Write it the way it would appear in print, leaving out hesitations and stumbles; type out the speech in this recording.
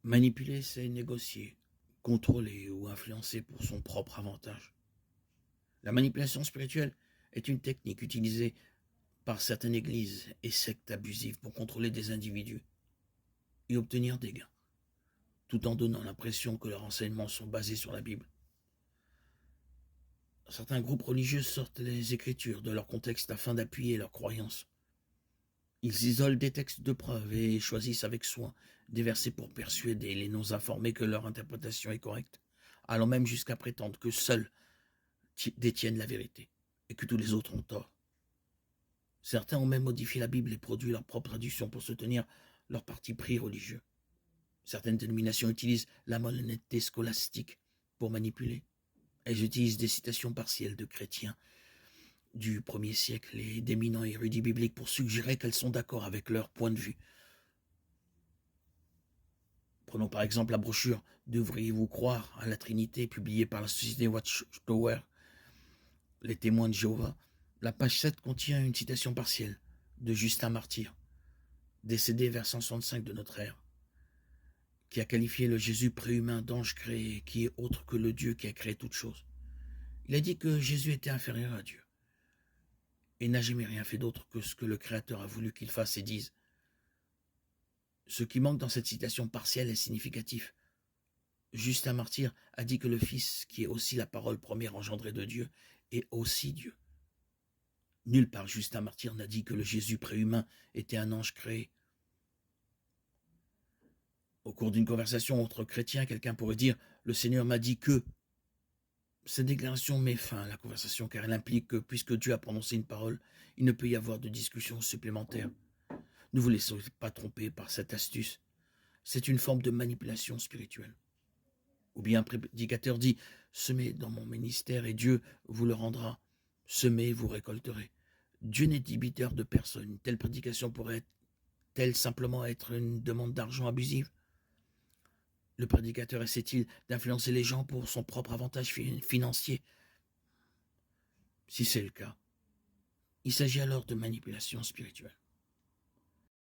Manipuler, c'est négocier, contrôler ou influencer pour son propre avantage. La manipulation spirituelle est une technique utilisée par certaines églises et sectes abusives pour contrôler des individus et obtenir des gains, tout en donnant l'impression que leurs enseignements sont basés sur la Bible. Certains groupes religieux sortent les Écritures de leur contexte afin d'appuyer leurs croyances. Ils isolent des textes de preuve et choisissent avec soin des versets pour persuader les non-informés que leur interprétation est correcte, allant même jusqu'à prétendre que seuls détiennent la vérité et que tous les autres ont tort. Certains ont même modifié la Bible et produit leur propre traduction pour soutenir leur parti pris religieux. Certaines dénominations utilisent la malhonnêteté scolastique pour manipuler. Elles utilisent des citations partielles de chrétiens du 1er siècle et d'éminents érudits bibliques pour suggérer qu'elles sont d'accord avec leur point de vue. Prenons par exemple la brochure « Devriez-vous croire à la Trinité » publiée par la société Watchtower, les témoins de Jéhovah. La page 7 contient une citation partielle de Justin Martyr, décédé vers 165 de notre ère, qui a qualifié le Jésus préhumain d'ange créé, qui est autre que le Dieu qui a créé toutes choses. Il a dit que Jésus était inférieur à Dieu et n'a jamais rien fait d'autre que ce que le Créateur a voulu qu'il fasse et dise. Ce qui manque dans cette citation partielle est significatif. Justin Martyr a dit que le Fils, qui est aussi la parole première engendrée de Dieu, est aussi Dieu. Nulle part Justin Martyr n'a dit que le Jésus préhumain était un ange créé. Au cours d'une conversation entre chrétiens, quelqu'un pourrait dire « Le Seigneur m'a dit que… » Cette déclaration met fin à la conversation car elle implique que, puisque Dieu a prononcé une parole, il ne peut y avoir de discussion supplémentaire. Ne vous laissez pas tromper par cette astuce. C'est une forme de manipulation spirituelle. Ou bien un prédicateur dit « Semez dans mon ministère et Dieu vous le rendra. Semez, vous récolterez. » Dieu n'est débiteur de personne. Une telle prédication pourrait-elle simplement être une demande d'argent abusive? Le prédicateur essaie-t-il d'influencer les gens pour son propre avantage financier? Si c'est le cas, il s'agit alors de manipulation spirituelle.